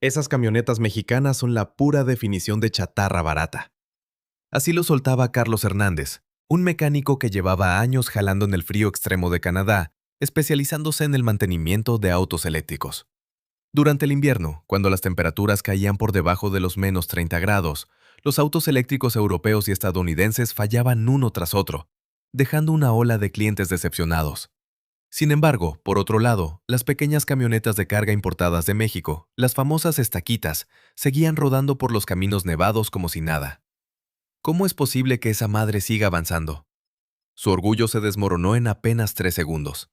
Esas camionetas mexicanas son la pura definición de chatarra barata. Así lo soltaba Carlos Hernández, un mecánico que llevaba años jalando en el frío extremo de Canadá, especializándose en el mantenimiento de autos eléctricos. Durante el invierno, cuando las temperaturas caían por debajo de los menos 30 grados, los autos eléctricos europeos y estadounidenses fallaban uno tras otro, dejando una ola de clientes decepcionados. Sin embargo, por otro lado, las pequeñas camionetas de carga importadas de México, las famosas estaquitas, seguían rodando por los caminos nevados como si nada. ¿Cómo es posible que esa madre siga avanzando? Su orgullo se desmoronó en apenas 3 segundos.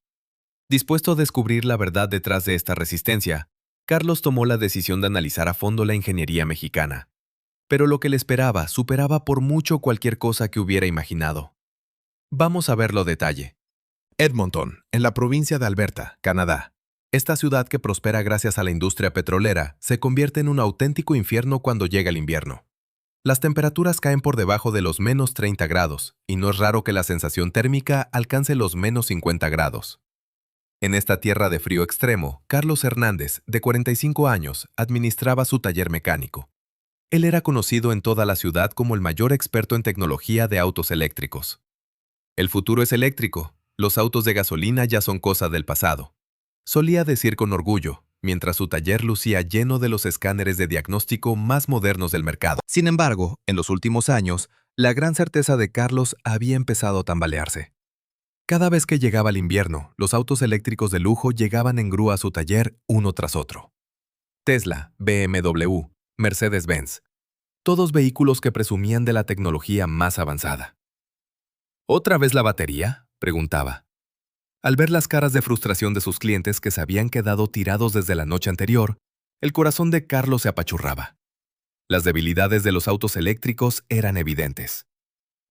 Dispuesto a descubrir la verdad detrás de esta resistencia, Carlos tomó la decisión de analizar a fondo la ingeniería mexicana. Pero lo que le esperaba superaba por mucho cualquier cosa que hubiera imaginado. Vamos a verlo a detalle. Edmonton, en la provincia de Alberta, Canadá. Esta ciudad que prospera gracias a la industria petrolera se convierte en un auténtico infierno cuando llega el invierno. Las temperaturas caen por debajo de los menos 30 grados y no es raro que la sensación térmica alcance los menos 50 grados. En esta tierra de frío extremo, Carlos Hernández, de 45 años, administraba su taller mecánico. Él era conocido en toda la ciudad como el mayor experto en tecnología de autos eléctricos. El futuro es eléctrico. Los autos de gasolina ya son cosa del pasado. Solía decir con orgullo, mientras su taller lucía lleno de los escáneres de diagnóstico más modernos del mercado. Sin embargo, en los últimos años, la gran certeza de Carlos había empezado a tambalearse. Cada vez que llegaba el invierno, los autos eléctricos de lujo llegaban en grúa a su taller uno tras otro. Tesla, BMW, Mercedes-Benz. Todos vehículos que presumían de la tecnología más avanzada. ¿Otra vez la batería?, preguntaba. Al ver las caras de frustración de sus clientes que se habían quedado tirados desde la noche anterior, el corazón de Carlos se apachurraba. Las debilidades de los autos eléctricos eran evidentes.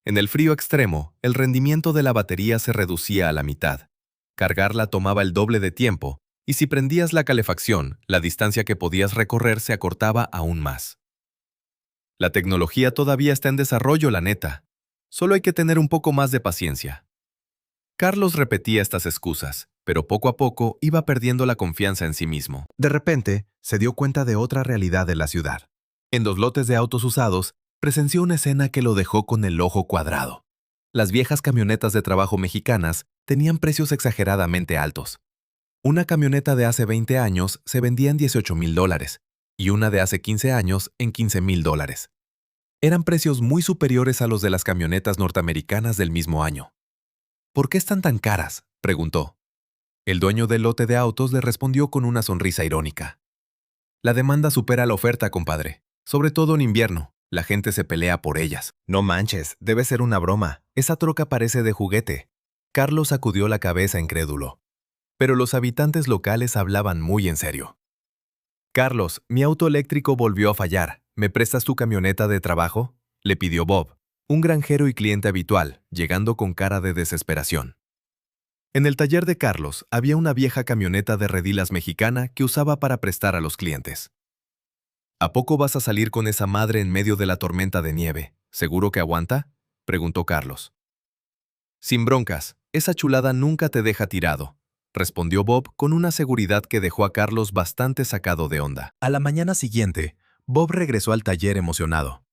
En el frío extremo, el rendimiento de la batería se reducía a la mitad. Cargarla tomaba el doble de tiempo, y si prendías la calefacción, la distancia que podías recorrer se acortaba aún más. La tecnología todavía está en desarrollo, la neta. Solo hay que tener un poco más de paciencia. Carlos repetía estas excusas, pero poco a poco iba perdiendo la confianza en sí mismo. De repente, se dio cuenta de otra realidad de la ciudad. En los lotes de autos usados, presenció una escena que lo dejó con el ojo cuadrado. Las viejas camionetas de trabajo mexicanas tenían precios exageradamente altos. Una camioneta de hace 20 años se vendía en $18,000 y una de hace 15 años en $15,000. Eran precios muy superiores a los de las camionetas norteamericanas del mismo año. ¿Por qué están tan caras?, preguntó. El dueño del lote de autos le respondió con una sonrisa irónica. La demanda supera la oferta, compadre. Sobre todo en invierno. La gente se pelea por ellas. No manches, debe ser una broma. Esa troca parece de juguete. Carlos sacudió la cabeza incrédulo. Pero los habitantes locales hablaban muy en serio. Carlos, mi auto eléctrico volvió a fallar. ¿Me prestas tu camioneta de trabajo?, le pidió Bob, un granjero y cliente habitual, llegando con cara de desesperación. En el taller de Carlos había una vieja camioneta de redilas mexicana que usaba para prestar a los clientes. ¿A poco vas a salir con esa madre en medio de la tormenta de nieve? ¿Seguro que aguanta?, preguntó Carlos. Sin broncas, esa chulada nunca te deja tirado, respondió Bob con una seguridad que dejó a Carlos bastante sacado de onda. A la mañana siguiente, Bob regresó al taller emocionado.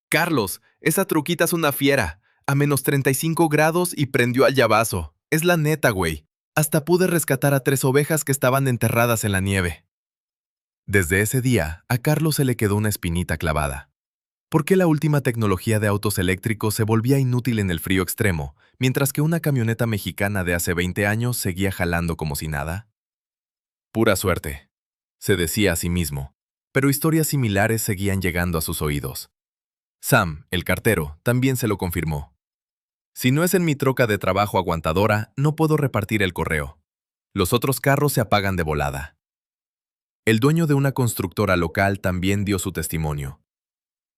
Carlos, esa truquita es una fiera. A menos 35 grados y prendió al llavazo. Es la neta, güey. Hasta pude rescatar a 3 ovejas que estaban enterradas en la nieve. Desde ese día, a Carlos se le quedó una espinita clavada. ¿Por qué la última tecnología de autos eléctricos se volvía inútil en el frío extremo, mientras que una camioneta mexicana de hace 20 años seguía jalando como si nada? Pura suerte, se decía a sí mismo, pero historias similares seguían llegando a sus oídos. Sam, el cartero, también se lo confirmó. Si no es en mi troca de trabajo aguantadora, no puedo repartir el correo. Los otros carros se apagan de volada. El dueño de una constructora local también dio su testimonio.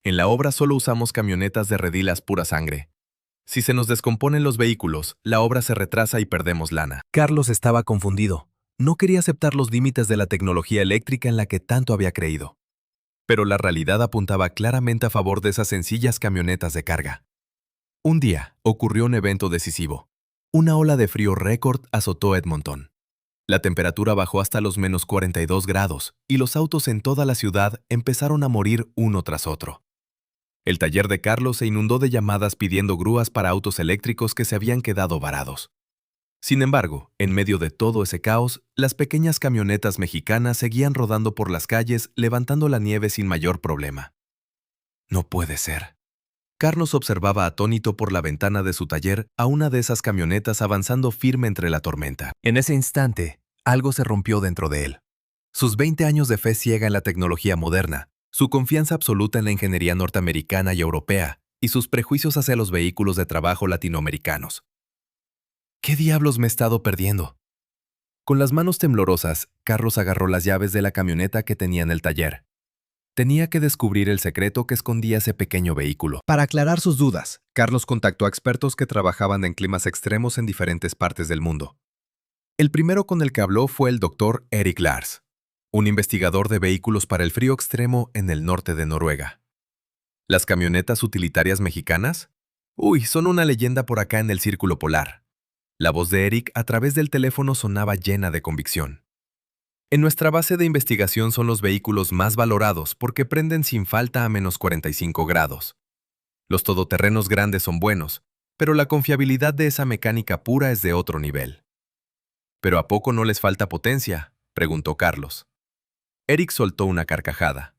En la obra solo usamos camionetas de redilas pura sangre. Si se nos descomponen los vehículos, la obra se retrasa y perdemos lana. Carlos estaba confundido. No quería aceptar los límites de la tecnología eléctrica en la que tanto había creído. Pero la realidad apuntaba claramente a favor de esas sencillas camionetas de carga. Un día ocurrió un evento decisivo. Una ola de frío récord azotó Edmonton. La temperatura bajó hasta los menos 42 grados y los autos en toda la ciudad empezaron a morir uno tras otro. El taller de Carlos se inundó de llamadas pidiendo grúas para autos eléctricos que se habían quedado varados. Sin embargo, en medio de todo ese caos, las pequeñas camionetas mexicanas seguían rodando por las calles levantando la nieve sin mayor problema. No puede ser. Carlos observaba atónito por la ventana de su taller a una de esas camionetas avanzando firme entre la tormenta. En ese instante, algo se rompió dentro de él. Sus 20 años de fe ciega en la tecnología moderna, su confianza absoluta en la ingeniería norteamericana y europea, y sus prejuicios hacia los vehículos de trabajo latinoamericanos. ¿Qué diablos me he estado perdiendo? Con las manos temblorosas, Carlos agarró las llaves de la camioneta que tenía en el taller. Tenía que descubrir el secreto que escondía ese pequeño vehículo. Para aclarar sus dudas, Carlos contactó a expertos que trabajaban en climas extremos en diferentes partes del mundo. El primero con el que habló fue el doctor Erik Lars, un investigador de vehículos para el frío extremo en el norte de Noruega. ¿Las camionetas utilitarias mexicanas? Uy, son una leyenda por acá en el círculo polar. La voz de Erik a través del teléfono sonaba llena de convicción. En nuestra base de investigación son los vehículos más valorados porque prenden sin falta a menos 45 grados. Los todoterrenos grandes son buenos, pero la confiabilidad de esa mecánica pura es de otro nivel. ¿Pero a poco no les falta potencia?, preguntó Carlos. Erik soltó una carcajada.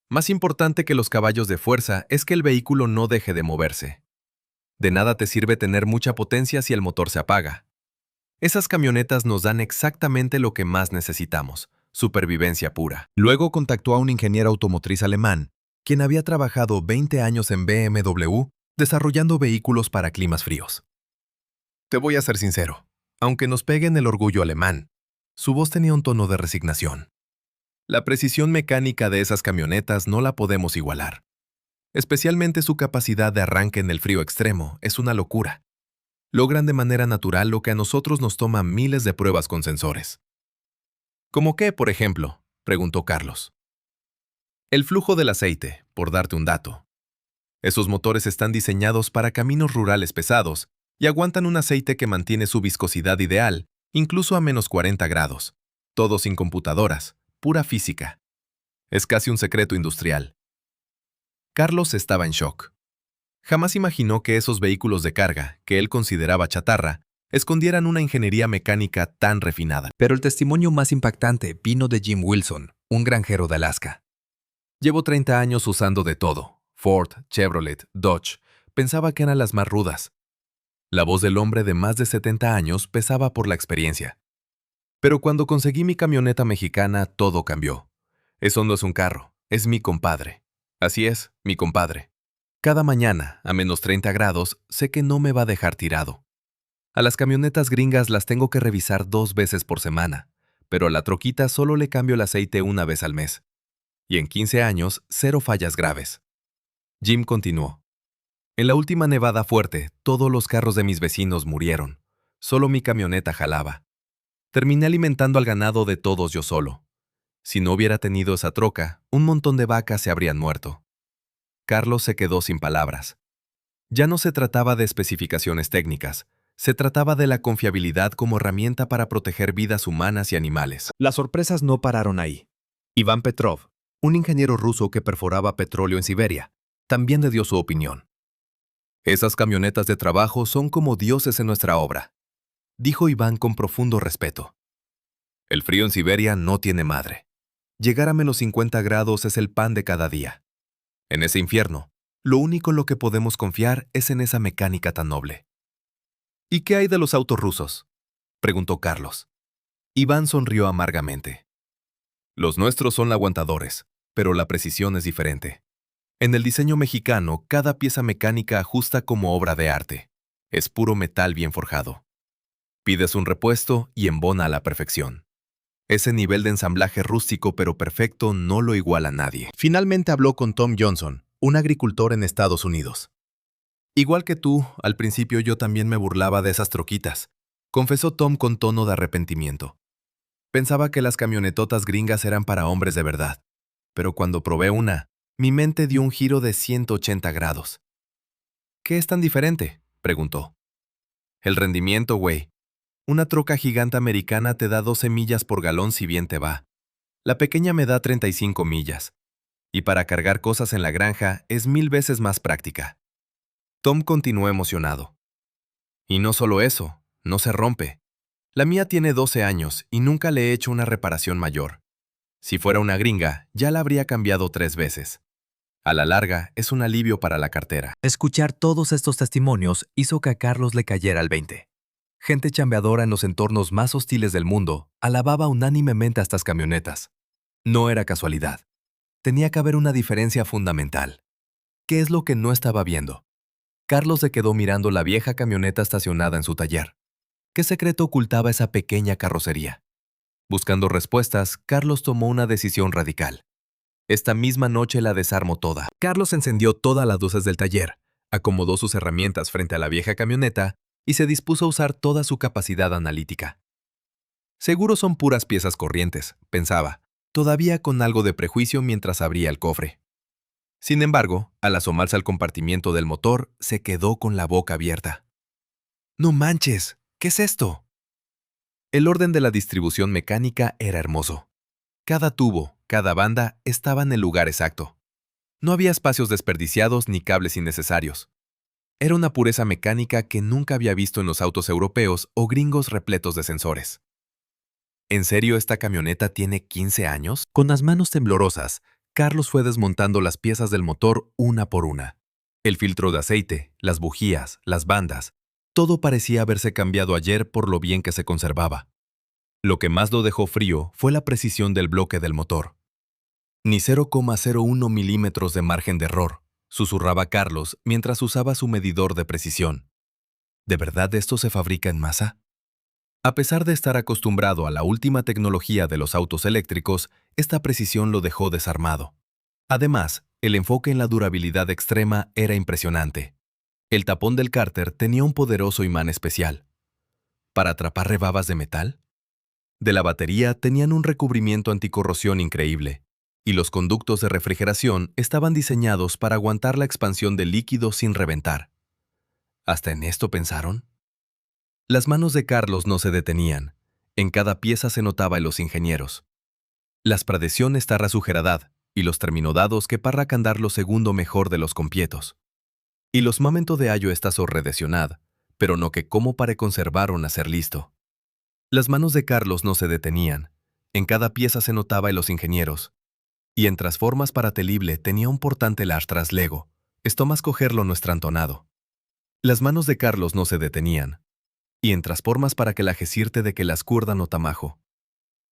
Más importante que los caballos de fuerza es que el vehículo no deje de moverse. De nada te sirve tener mucha potencia si el motor se apaga. Esas camionetas nos dan exactamente lo que más necesitamos, supervivencia pura. Luego contactó a un ingeniero automotriz alemán, quien había trabajado 20 años en BMW desarrollando vehículos para climas fríos. Te voy a ser sincero, aunque nos peguen el orgullo alemán, su voz tenía un tono de resignación. La precisión mecánica de esas camionetas no la podemos igualar. Especialmente su capacidad de arranque en el frío extremo es una locura. Logran de manera natural lo que a nosotros nos toma miles de pruebas con sensores. ¿Cómo qué, por ejemplo?, preguntó Carlos. El flujo del aceite, por darte un dato. Esos motores están diseñados para caminos rurales pesados y aguantan un aceite que mantiene su viscosidad ideal, incluso a menos 40 grados. Todo sin computadoras, pura física. Es casi un secreto industrial. Carlos estaba en shock. Jamás imaginó que esos vehículos de carga, que él consideraba chatarra, escondieran una ingeniería mecánica tan refinada. Pero el testimonio más impactante vino de Jim Wilson, un granjero de Alaska. Llevo 30 años usando de todo. Ford, Chevrolet, Dodge. Pensaba que eran las más rudas. La voz del hombre de más de 70 años pesaba por la experiencia. Pero cuando conseguí mi camioneta mexicana, todo cambió. Eso no es un carro, es mi compadre. Así es, mi compadre. Cada mañana, a menos 30 grados, sé que no me va a dejar tirado. A las camionetas gringas las tengo que revisar 2 veces por semana, pero a la troquita solo le cambio el aceite una vez al mes. Y en 15 años, 0 fallas graves. Jim continuó. En la última nevada fuerte, todos los carros de mis vecinos murieron. Solo mi camioneta jalaba. Terminé alimentando al ganado de todos yo solo. Si no hubiera tenido esa troca, un montón de vacas se habrían muerto. Carlos se quedó sin palabras. Ya no se trataba de especificaciones técnicas, se trataba de la confiabilidad como herramienta para proteger vidas humanas y animales. Las sorpresas no pararon ahí. Iván Petrov, un ingeniero ruso que perforaba petróleo en Siberia, también le dio su opinión. Esas camionetas de trabajo son como dioses en nuestra obra, dijo Iván con profundo respeto. El frío en Siberia no tiene madre. Llegar a menos 50 grados es el pan de cada día. En ese infierno, lo único en lo que podemos confiar es en esa mecánica tan noble. ¿Y qué hay de los autos rusos?, preguntó Carlos. Iván sonrió amargamente. Los nuestros son aguantadores, pero la precisión es diferente. En el diseño mexicano, cada pieza mecánica ajusta como obra de arte. Es puro metal bien forjado. Pides un repuesto y embona a la perfección. Ese nivel de ensamblaje rústico pero perfecto no lo iguala nadie. Finalmente habló con Tom Johnson, un agricultor en Estados Unidos. Igual que tú, al principio yo también me burlaba de esas troquitas, confesó Tom con tono de arrepentimiento. Pensaba que las camionetotas gringas eran para hombres de verdad, pero cuando probé una, mi mente dio un giro de 180 grados. ¿Qué es tan diferente?, preguntó. El rendimiento, güey. Una troca gigante americana te da 12 millas por galón si bien te va. La pequeña me da 35 millas. Y para cargar cosas en la granja es 1000 veces más práctica. Tom continuó emocionado. Y no solo eso, no se rompe. La mía tiene 12 años y nunca le he hecho una reparación mayor. Si fuera una gringa, ya la habría cambiado 3 veces. A la larga, es un alivio para la cartera. Escuchar todos estos testimonios hizo que a Carlos le cayera el 20. Gente chambeadora en los entornos más hostiles del mundo alababa unánimemente a estas camionetas. No era casualidad. Tenía que haber una diferencia fundamental. ¿Qué es lo que no estaba viendo? Carlos se quedó mirando la vieja camioneta estacionada en su taller. ¿Qué secreto ocultaba esa pequeña carrocería? Buscando respuestas, Carlos tomó una decisión radical. Esta misma noche la desarmó toda. Carlos encendió todas las luces del taller, acomodó sus herramientas frente a la vieja camioneta y se dispuso a usar toda su capacidad analítica. Seguro son puras piezas corrientes, pensaba, todavía con algo de prejuicio mientras abría el cofre. Sin embargo, al asomarse al compartimiento del motor, se quedó con la boca abierta. ¡No manches! ¿Qué es esto? El orden de la distribución mecánica era hermoso. Cada tubo, cada banda estaba en el lugar exacto. No había espacios desperdiciados ni cables innecesarios. Era una pureza mecánica que nunca había visto en los autos europeos o gringos repletos de sensores. ¿En serio esta camioneta tiene 15 años? Con las manos temblorosas, Carlos fue desmontando las piezas del motor una por una. El filtro de aceite, las bujías, las bandas, todo parecía haberse cambiado ayer por lo bien que se conservaba. Lo que más lo dejó frío fue la precisión del bloque del motor. Ni 0,01 milímetros de margen de error, susurraba Carlos mientras usaba su medidor de precisión. ¿De verdad esto se fabrica en masa? A pesar de estar acostumbrado a la última tecnología de los autos eléctricos, esta precisión lo dejó desarmado. Además, el enfoque en la durabilidad extrema era impresionante. El tapón del cárter tenía un poderoso imán especial. ¿Para atrapar rebabas de metal? De la batería tenían un recubrimiento anticorrosión increíble, y los conductos de refrigeración estaban diseñados para aguantar la expansión del líquido sin reventar. ¿Hasta en esto pensaron? Las manos de Carlos no se detenían. En cada pieza se notaba en los ingenieros. Las pradecion está rasugeradad, y los terminodados que parra candar lo segundo mejor de los compietos. Y los momento de hallo está sorredecionad, pero no que como para conservar un hacer listo. Las manos de Carlos no se detenían. En cada pieza se notaba en los ingenieros. Y en transformas para telible tenía un portante lastras lego. Esto más cogerlo nuestro antonado. Las manos de Carlos no se detenían. Y en transformas para que la gesirte de que las curda no tamajo.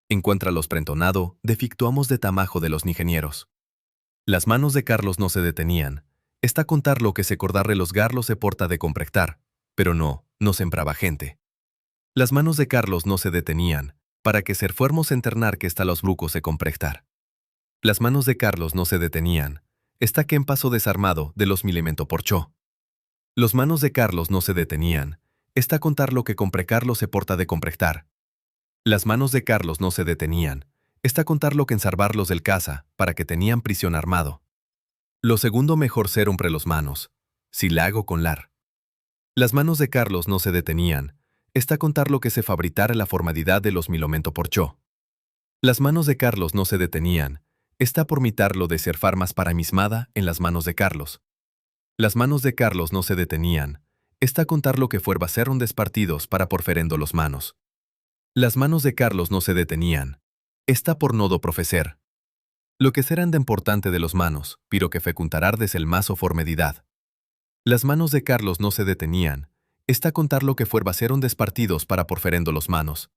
Encuentra los prentonado, defictuamos de tamajo de los ingenieros. Las manos de Carlos no se detenían. Está contar lo que se cordarre los garlos se porta de comprectar, pero no sembraba gente. Las manos de Carlos no se detenían, para que ser fuermos enternar que está los brucos se comprectar. Las manos de Carlos no se detenían, está que en paso desarmado de los milimento porchó. Los manos de Carlos no se detenían, está contar lo que compre Carlos se porta de comprectar. Las manos de Carlos no se detenían, está contar lo que ensarbarlos del casa, para que tenían prisión armado. Lo segundo mejor ser hombre los manos, si la hago con lar. Las manos de Carlos no se detenían, está contar lo que se fabricara la formalidad de los milomento porchó. Las manos de Carlos no se detenían, está por mitar lo de ser farmas para mismada en las manos de Carlos. Las manos de Carlos no se detenían, está contar lo que fuerba ser un despartidos para porferendo los manos. Las manos de Carlos no se detenían, está por nodo profecer. Lo que serán de importante de los manos, piro que fecuntarar des el mazo formedidad. Las manos de Carlos no se detenían, está contar lo que fuerba ser un despartidos para porferendo los manos.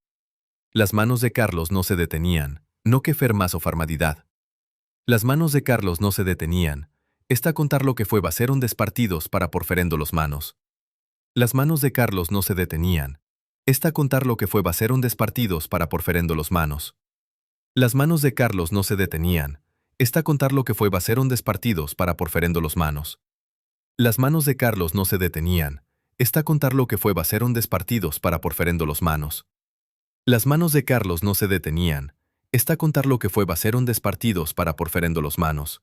Las manos de Carlos no se detenían, no que fer mazo farmadidad. Las manos de Carlos no se detenían, está contar lo que fue ser un despartidos para porferendo los manos. Las manos de Carlos no se detenían, está contar lo que fue ser un despartidos para porferendo los manos. Las manos de Carlos no se detenían, está contar lo que fue ser un despartidos para porferendo los manos. Las manos de Carlos no se detenían, está contar lo que fue ser un despartidos para porferendo los manos. Las manos de Carlos no se detenían, está contar lo que fue ser un despartidos para porferendo los manos.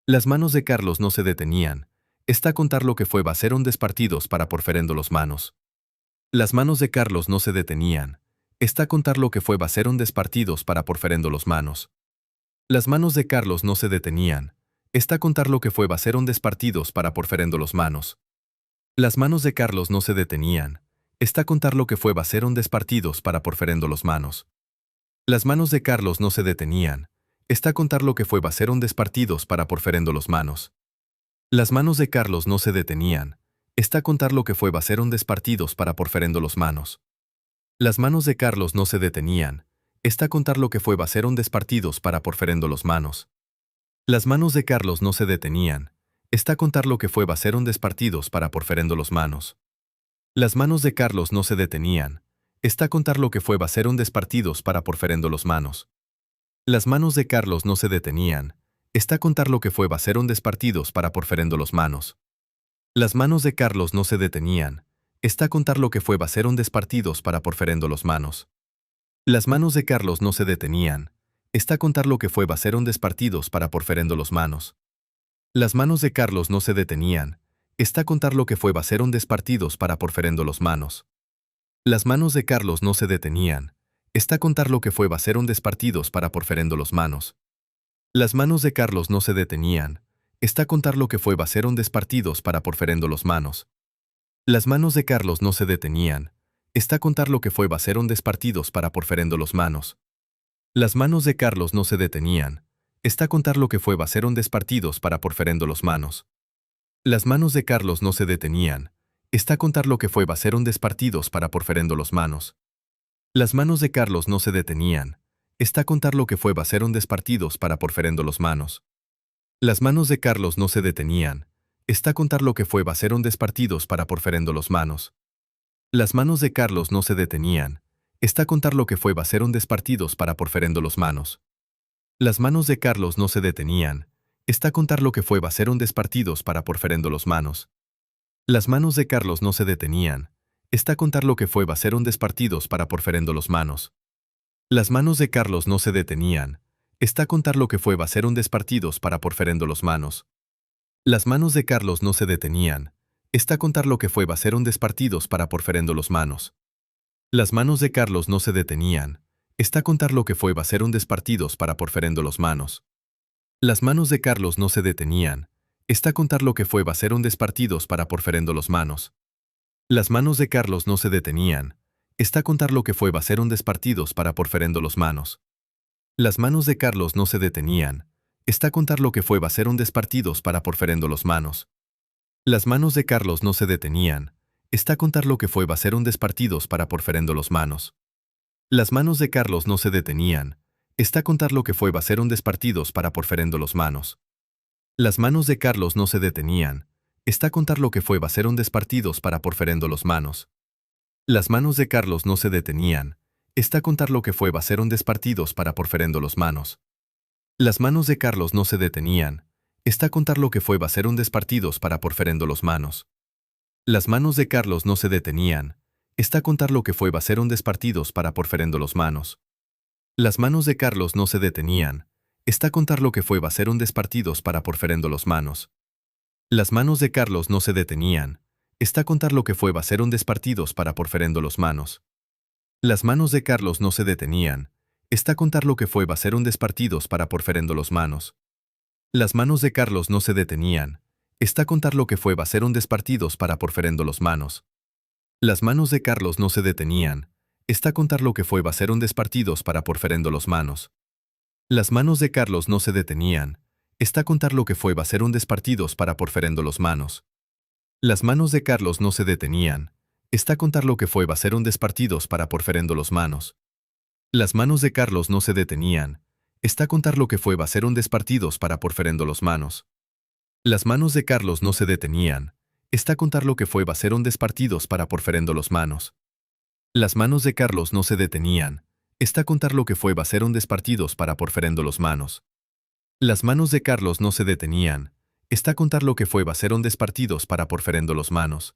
Las manos de Carlos no se detenían, está contar lo que fue ser un despartidos para porferendo los manos. Las manos de Carlos no se detenían. Está contar lo que fue baceron despartidos para porferendo los manos. Las manos de Carlos no se detenían. Está contar lo que fue baceron despartidos para porferendo los manos. Las manos de Carlos no se detenían. Está contar lo que fue baceron despartidos para porferendo los manos. Las manos de Carlos no se detenían. Está contar lo que fue baceron despartidos para porferendo los manos. Las manos de Carlos no se detenían. Está contar lo que fue baceron despartidos para porferendo los manos. Las manos de Carlos no se detenían. Está contar lo que fue baceron despartidos para porferendo los manos. Las manos de Carlos no se detenían. Está contar lo que fue baceron despartidos para porferendo los manos. Las manos de Carlos no se detenían. Está contar lo que fue baceron despartidos para porferendo los manos. Las manos de Carlos no se detenían. Está contar lo que fue baceron despartidos para porferendo los manos. Las manos de Carlos no se detenían. Está contar lo que fue baceron despartidos para porferendo los manos. Las manos de Carlos no se detenían. Está contar lo que fue baceron despartidos para porferendo los manos. Las manos de Carlos no se detenían. Está contar lo que fue baceron despartidos para porferendo los manos. Las manos de Carlos no se detenían. Está contar lo que fue baceron despartidos para porferendo los manos. Las manos de Carlos no se detenían. Está contar lo que fue baceron despartidos para porferendo los manos. Las manos de Carlos no se detenían. Está contar lo que fue baceron despartidos para porferendo los manos. Las manos de Carlos no se detenían. Está contar lo que fue baceron despartidos para porferendo los manos. Las manos de Carlos no se detenían. Está contar lo que fue baceron despartidos para porferendo los manos. Las manos de Carlos no se detenían. Está contar lo que fue baceron despartidos para porferendo los manos. Las manos de Carlos no se detenían. Está contar lo que fue baceron despartidos para porferendo los manos. Las manos de Carlos no se detenían. Está contar lo que fue baceron despartidos para porferendo los manos. Las manos de Carlos no se detenían. Está contar lo que fue baceron despartidos para porferendo los manos. Las manos de Carlos no se detenían. Está contar lo que fue baceron despartidos para porferendo los manos. Las manos de Carlos no se detenían. Está contar lo que fue baceron despartidos para porferendo los manos. Las manos de Carlos no se detenían. Está contar lo que fue baceron despartidos para porferendo los manos. Las manos de Carlos no se detenían. Está contar lo que fue baceron despartidos para porferendo los manos. Las manos de Carlos no se detenían. Está contar lo que fue baceron despartidos para porferendo los manos. Las manos de Carlos no se detenían. Está contar lo que fue baceron despartidos para porferendo los manos. Las manos de Carlos no se detenían. Está contar lo que fue baceron despartidos para porferendo los manos. Las manos de Carlos no se detenían. Está contar lo que fue baceron despartidos para porferendo los manos. Las manos de Carlos no se detenían. Está contar lo que fue baceron despartidos para porferendo los manos. Las manos de Carlos no se detenían. Está contar lo que fue baceron despartidos para porferendo los manos. Las manos de Carlos no se detenían. Está contar lo que fue baceron despartidos para porferendo los manos. Las manos de Carlos no se detenían. Está contar lo que fue baceron despartidos para porferendo los manos. Las manos de Carlos no se detenían. Está contar lo que fue baceron despartidos para porferendo los manos. Las manos de Carlos no se detenían. Está contar lo que fue baceron despartidos para porferendo los manos. Las manos de Carlos no se detenían. Está contar lo que fue baceron despartidos para porferendo los manos. Las manos de Carlos no se detenían. Está contar lo que fue baceron despartidos para porferendo los manos. Las manos de Carlos no se detenían. Está contar lo que fue baceron despartidos para porferendo los manos. Las manos de Carlos no se detenían. Está contar lo que fue baceron despartidos para porferendo los manos. Las manos de Carlos no se detenían. Está contar lo que fue baceron despartidos para porferendo los manos. Las manos de Carlos no se detenían. Está contar lo que fue baceron despartidos para porferendo los manos. Las manos de Carlos no se detenían. Está contar lo que fue baceron despartidos para porferendo los manos. Las manos de Carlos no se detenían. Está contar lo que fue baceron despartidos para porferendo los manos. Las manos de Carlos no se detenían. Está contar lo que fue baceron despartidos para porferendo los manos. Las manos de Carlos no se detenían. Está contar lo que fue baceron despartidos para porferendo los manos.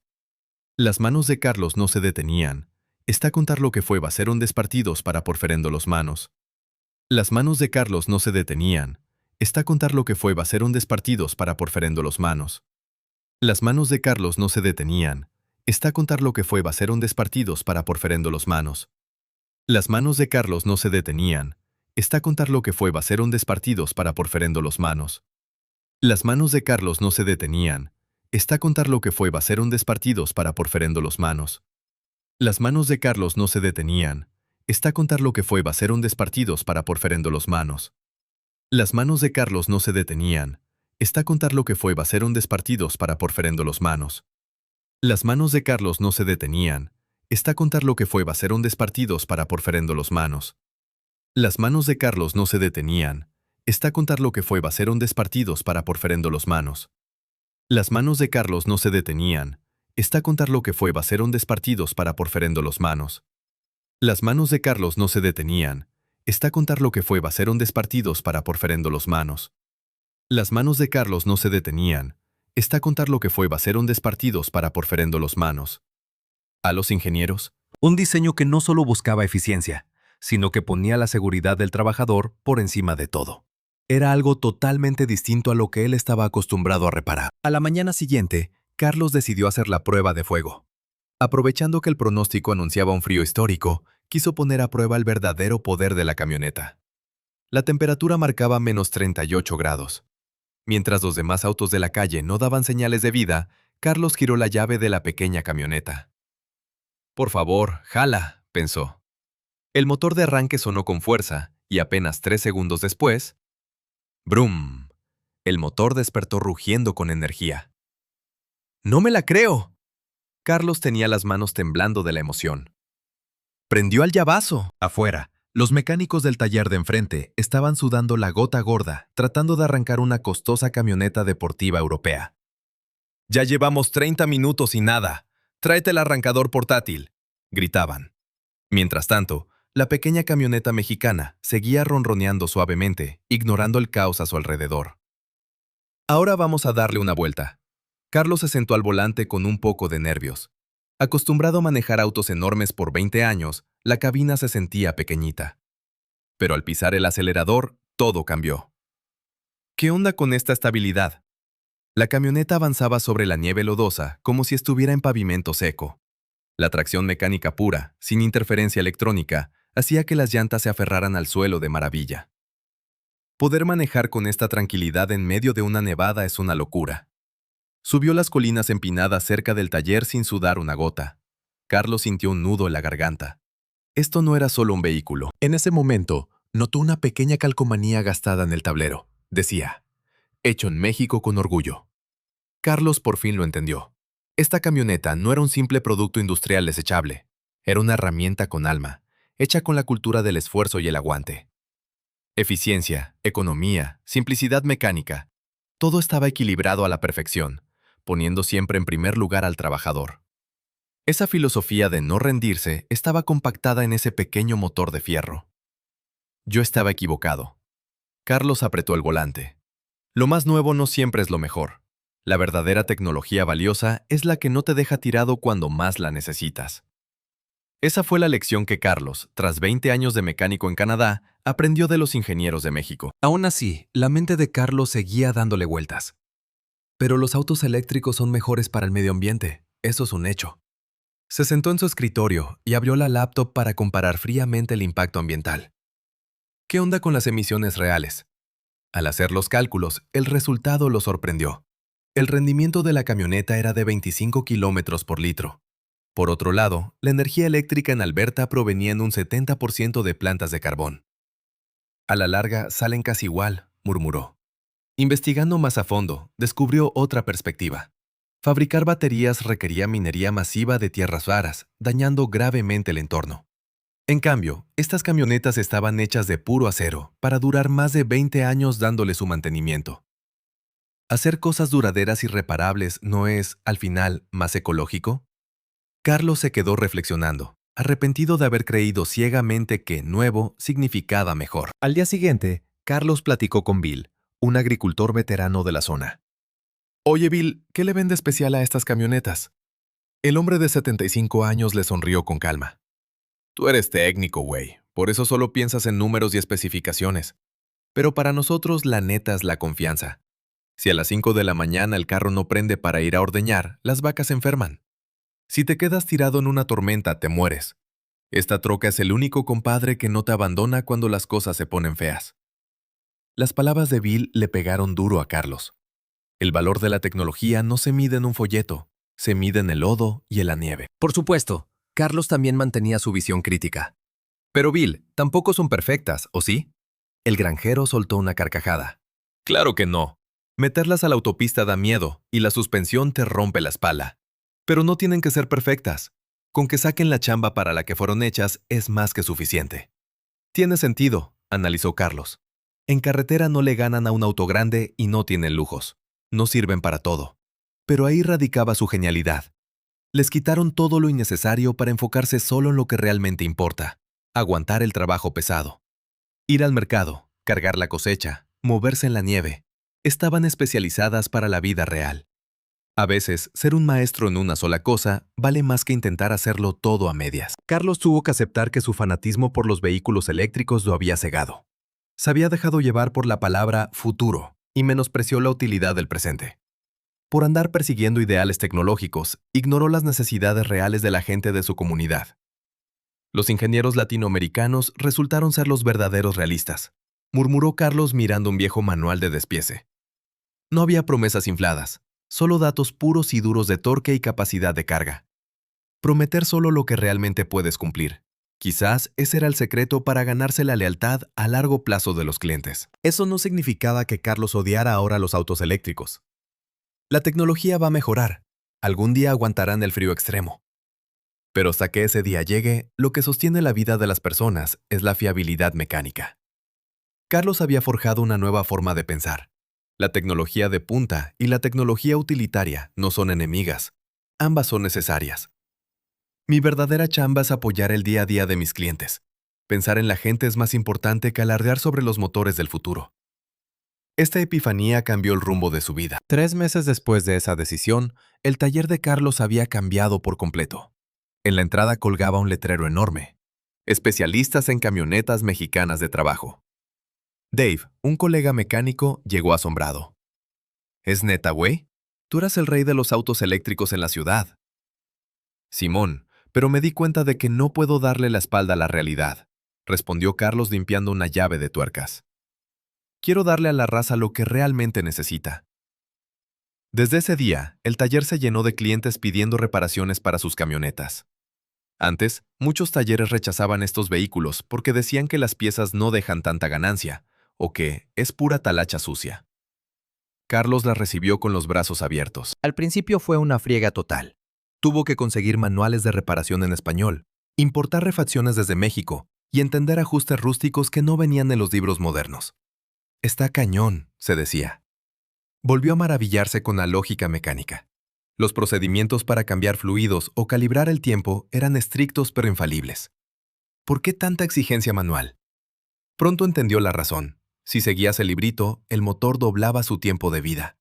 Las manos de Carlos no se detenían. Está contar lo que fue baceron despartidos para porferendo los manos. Las manos de Carlos no se detenían. Está contar lo que fue baceron despartidos para porferendo los manos. Las manos de Carlos no se detenían. Está a contar lo que fue vaceron despartidos para porferendo los manos. Las manos de Carlos no se detenían. Está a contar lo que fue vaceron despartidos para porferendo los manos. Las manos de Carlos no se detenían. Está a contar lo que fue vaceron despartidos para porferendo los manos. Las manos de Carlos no se detenían. Está a contar lo que fue vaceron despartidos para porferendo los manos. Las manos de Carlos no se detenían. Está a contar lo que fue vaceron despartidos para porferendo los manos. Las manos de Carlos no se detenían. Está a contar lo que fue vaceron despartidos para porferendo los manos. Las manos de Carlos no se detenían. Está a contar lo que fue vaceron despartidos para porferendo los manos. Las manos de Carlos no se detenían. Está a contar lo que fue vaceron despartidos para porferendo los manos. Las manos de Carlos no se detenían. Está a contar lo que fue vaceron despartidos para porferendo los manos. Las manos de Carlos no se detenían. Está a contar lo que fue vaceron despartidos para porferendo los manos. A los ingenieros, Un diseño que no solo buscaba eficiencia, sino que ponía la seguridad del trabajador por encima de todo. Era algo totalmente distinto a lo que él estaba acostumbrado a reparar. A la mañana siguiente, Carlos decidió hacer la prueba de fuego. Aprovechando que el pronóstico anunciaba un frío histórico, quiso poner a prueba el verdadero poder de la camioneta. La temperatura marcaba -38 grados. Mientras los demás autos de la calle no daban señales de vida, Carlos giró la llave de la pequeña camioneta. «Por favor, jala», pensó. El motor de arranque sonó con fuerza y apenas 3 segundos después, ¡brum! El motor despertó rugiendo con energía. «¡No me la creo!». Carlos tenía las manos temblando de la emoción. Prendió al llavazo. Afuera, los mecánicos del taller de enfrente estaban sudando la gota gorda, tratando de arrancar una costosa camioneta deportiva europea. «Ya llevamos 30 minutos y nada. Tráete el arrancador portátil», gritaban. Mientras tanto, la pequeña camioneta mexicana seguía ronroneando suavemente, ignorando el caos a su alrededor. «Ahora vamos a darle una vuelta». Carlos se sentó al volante con un poco de nervios. Acostumbrado a manejar autos enormes por 20 años, la cabina se sentía pequeñita. Pero al pisar el acelerador, todo cambió. ¿Qué onda con esta estabilidad? La camioneta avanzaba sobre la nieve lodosa como si estuviera en pavimento seco. La tracción mecánica pura, sin interferencia electrónica, hacía que las llantas se aferraran al suelo de maravilla. Poder manejar con esta tranquilidad en medio de una nevada es una locura. Subió las colinas empinadas cerca del taller sin sudar una gota. Carlos sintió un nudo en la garganta. Esto no era solo un vehículo. En ese momento, notó una pequeña calcomanía gastada en el tablero. Decía, «Hecho en México con orgullo». Carlos por fin lo entendió. Esta camioneta no era un simple producto industrial desechable. Era una herramienta con alma, hecha con la cultura del esfuerzo y el aguante. Eficiencia, economía, simplicidad mecánica. Todo estaba equilibrado a la perfección, poniendo siempre en primer lugar al trabajador. Esa filosofía de no rendirse estaba compactada en ese pequeño motor de fierro. Yo estaba equivocado. Carlos apretó el volante. Lo más nuevo no siempre es lo mejor. La verdadera tecnología valiosa es la que no te deja tirado cuando más la necesitas. Esa fue la lección que Carlos, tras 20 años de mecánico en Canadá, aprendió de los ingenieros de México. Aún así, la mente de Carlos seguía dándole vueltas. Pero los autos eléctricos son mejores para el medio ambiente, eso es un hecho. Se sentó en su escritorio y abrió la laptop para comparar fríamente el impacto ambiental. ¿Qué onda con las emisiones reales? Al hacer los cálculos, el resultado lo sorprendió. El rendimiento de la camioneta era de 25 kilómetros por litro. Por otro lado, la energía eléctrica en Alberta provenía en un 70% de plantas de carbón. A la larga salen casi igual, murmuró. Investigando más a fondo, descubrió otra perspectiva. Fabricar baterías requería minería masiva de tierras raras, dañando gravemente el entorno. En cambio, estas camionetas estaban hechas de puro acero, para durar más de 20 años dándole su mantenimiento. ¿Hacer cosas duraderas y reparables no es, al final, más ecológico? Carlos se quedó reflexionando, arrepentido de haber creído ciegamente que nuevo significaba mejor. Al día siguiente, Carlos platicó con Bill, un agricultor veterano de la zona. «Oye, Bill, ¿qué le ven de especial a estas camionetas?». El hombre de 75 años le sonrió con calma. «Tú eres técnico, güey, por eso solo piensas en números y especificaciones. Pero para nosotros la neta es la confianza. Si a las 5 de la mañana el carro no prende para ir a ordeñar, las vacas se enferman. Si te quedas tirado en una tormenta, te mueres. Esta troca es el único compadre que no te abandona cuando las cosas se ponen feas. Las palabras de Bill le pegaron duro a Carlos. El valor de la tecnología no se mide en un folleto, se mide en el lodo y en la nieve. Por supuesto, Carlos también mantenía su visión crítica. Pero Bill, tampoco son perfectas, ¿o sí? El granjero soltó una carcajada. Claro que no. Meterlas a la autopista da miedo y la suspensión te rompe la espalda. Pero no tienen que ser perfectas. Con que saquen la chamba para la que fueron hechas es más que suficiente. Tiene sentido, analizó Carlos. En carretera no le ganan a un auto grande y no tienen lujos. No sirven para todo. Pero ahí radicaba su genialidad. Les quitaron todo lo innecesario para enfocarse solo en lo que realmente importa. Aguantar el trabajo pesado. Ir al mercado, cargar la cosecha, moverse en la nieve. Estaban especializadas para la vida real. A veces, ser un maestro en una sola cosa vale más que intentar hacerlo todo a medias. Carlos tuvo que aceptar que su fanatismo por los vehículos eléctricos lo había cegado. Se había dejado llevar por la palabra futuro y menospreció la utilidad del presente. Por andar persiguiendo ideales tecnológicos, ignoró las necesidades reales de la gente de su comunidad. Los ingenieros latinoamericanos resultaron ser los verdaderos realistas, murmuró Carlos mirando un viejo manual de despiece. No había promesas infladas, solo datos puros y duros de torque y capacidad de carga. Prometer solo lo que realmente puedes cumplir. Quizás ese era el secreto para ganarse la lealtad a largo plazo de los clientes. Eso no significaba que Carlos odiara ahora los autos eléctricos. La tecnología va a mejorar. Algún día aguantarán el frío extremo. Pero hasta que ese día llegue, lo que sostiene la vida de las personas es la fiabilidad mecánica. Carlos había forjado una nueva forma de pensar. La tecnología de punta y la tecnología utilitaria no son enemigas. Ambas son necesarias. Mi verdadera chamba es apoyar el día a día de mis clientes. Pensar en la gente es más importante que alardear sobre los motores del futuro. Esta epifanía cambió el rumbo de su vida. 3 meses después de esa decisión, el taller de Carlos había cambiado por completo. En la entrada colgaba un letrero enorme. Especialistas en camionetas mexicanas de trabajo. Dave, un colega mecánico, llegó asombrado. ¿Es neta, güey? Tú eras el rey de los autos eléctricos en la ciudad. Simón, pero me di cuenta de que no puedo darle la espalda a la realidad, respondió Carlos limpiando una llave de tuercas. Quiero darle a la raza lo que realmente necesita. Desde ese día, el taller se llenó de clientes pidiendo reparaciones para sus camionetas. Antes, muchos talleres rechazaban estos vehículos porque decían que las piezas no dejan tanta ganancia, o que es pura talacha sucia. Carlos la recibió con los brazos abiertos. Al principio fue una friega total. Tuvo que conseguir manuales de reparación en español, importar refacciones desde México y entender ajustes rústicos que no venían en los libros modernos. Está cañón, se decía. Volvió a maravillarse con la lógica mecánica. Los procedimientos para cambiar fluidos o calibrar el tiempo eran estrictos pero infalibles. ¿Por qué tanta exigencia manual? Pronto entendió la razón. Si seguías el librito, el motor doblaba su tiempo de vida.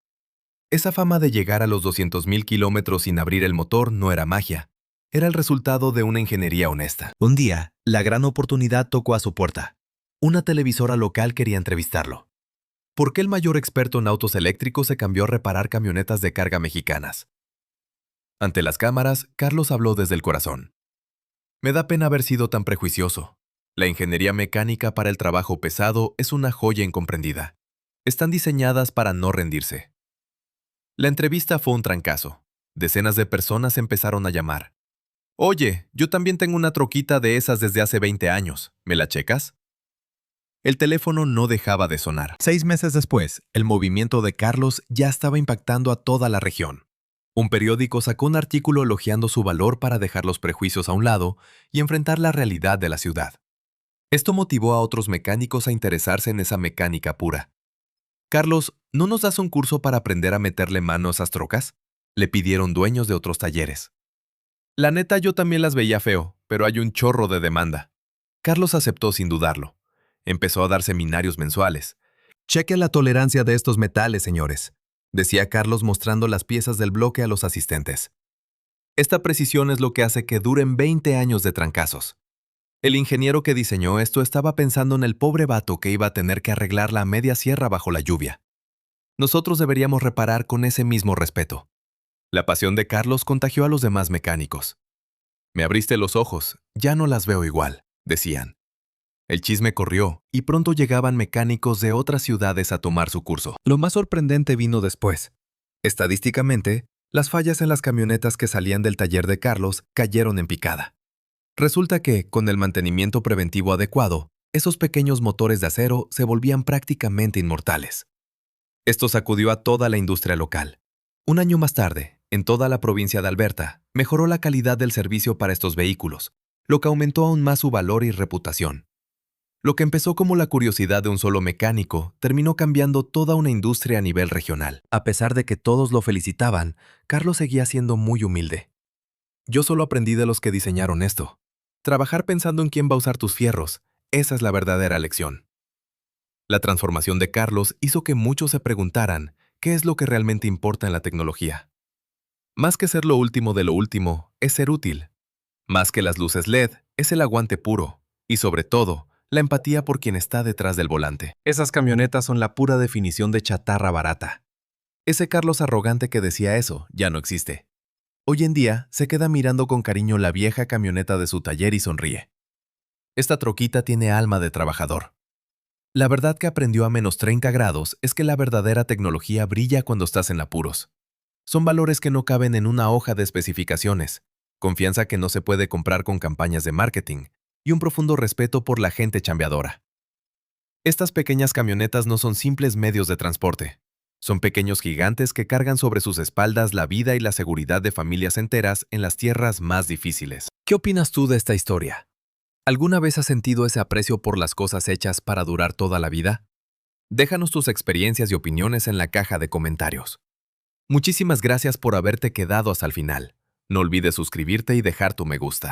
Esa fama de llegar a los 200,000 kilómetros sin abrir el motor no era magia. Era el resultado de una ingeniería honesta. Un día, la gran oportunidad tocó a su puerta. Una televisora local quería entrevistarlo. ¿Por qué el mayor experto en autos eléctricos se cambió a reparar camionetas de carga mexicanas? Ante las cámaras, Carlos habló desde el corazón. Me da pena haber sido tan prejuicioso. La ingeniería mecánica para el trabajo pesado es una joya incomprendida. Están diseñadas para no rendirse. La entrevista fue un trancazo. Decenas de personas empezaron a llamar. Oye, yo también tengo una troquita de esas desde hace 20 años. ¿Me la checas? El teléfono no dejaba de sonar. 6 meses después, el movimiento de Carlos ya estaba impactando a toda la región. Un periódico sacó un artículo elogiando su valor para dejar los prejuicios a un lado y enfrentar la realidad de la ciudad. Esto motivó a otros mecánicos a interesarse en esa mecánica pura. Carlos, ¿no nos das un curso para aprender a meterle mano a esas trocas? Le pidieron dueños de otros talleres. La neta, yo también las veía feo, pero hay un chorro de demanda. Carlos aceptó sin dudarlo. Empezó a dar seminarios mensuales. Cheque la tolerancia de estos metales, señores, decía Carlos mostrando las piezas del bloque a los asistentes. Esta precisión es lo que hace que duren 20 años de trancazos. El ingeniero que diseñó esto estaba pensando en el pobre vato que iba a tener que arreglar la media sierra bajo la lluvia. Nosotros deberíamos reparar con ese mismo respeto. La pasión de Carlos contagió a los demás mecánicos. Me abriste los ojos, ya no las veo igual, decían. El chisme corrió y pronto llegaban mecánicos de otras ciudades a tomar su curso. Lo más sorprendente vino después. Estadísticamente, las fallas en las camionetas que salían del taller de Carlos cayeron en picada. Resulta que, con el mantenimiento preventivo adecuado, esos pequeños motores de acero se volvían prácticamente inmortales. Esto sacudió a toda la industria local. Un año más tarde, en toda la provincia de Alberta, mejoró la calidad del servicio para estos vehículos, lo que aumentó aún más su valor y reputación. Lo que empezó como la curiosidad de un solo mecánico terminó cambiando toda una industria a nivel regional. A pesar de que todos lo felicitaban, Carlos seguía siendo muy humilde. Yo solo aprendí de los que diseñaron esto. Trabajar pensando en quién va a usar tus fierros, esa es la verdadera lección. La transformación de Carlos hizo que muchos se preguntaran qué es lo que realmente importa en la tecnología. Más que ser lo último de lo último, es ser útil. Más que las luces LED, es el aguante puro. Y sobre todo, la empatía por quien está detrás del volante. Esas camionetas son la pura definición de chatarra barata. Ese Carlos arrogante que decía eso ya no existe. Hoy en día se queda mirando con cariño la vieja camioneta de su taller y sonríe. Esta troquita tiene alma de trabajador. La verdad que aprendió a menos 30 grados es que la verdadera tecnología brilla cuando estás en apuros. Son valores que no caben en una hoja de especificaciones, confianza que no se puede comprar con campañas de marketing y un profundo respeto por la gente chambeadora. Estas pequeñas camionetas no son simples medios de transporte. Son pequeños gigantes que cargan sobre sus espaldas la vida y la seguridad de familias enteras en las tierras más difíciles. ¿Qué opinas tú de esta historia? ¿Alguna vez has sentido ese aprecio por las cosas hechas para durar toda la vida? Déjanos tus experiencias y opiniones en la caja de comentarios. Muchísimas gracias por haberte quedado hasta el final. No olvides suscribirte y dejar tu me gusta.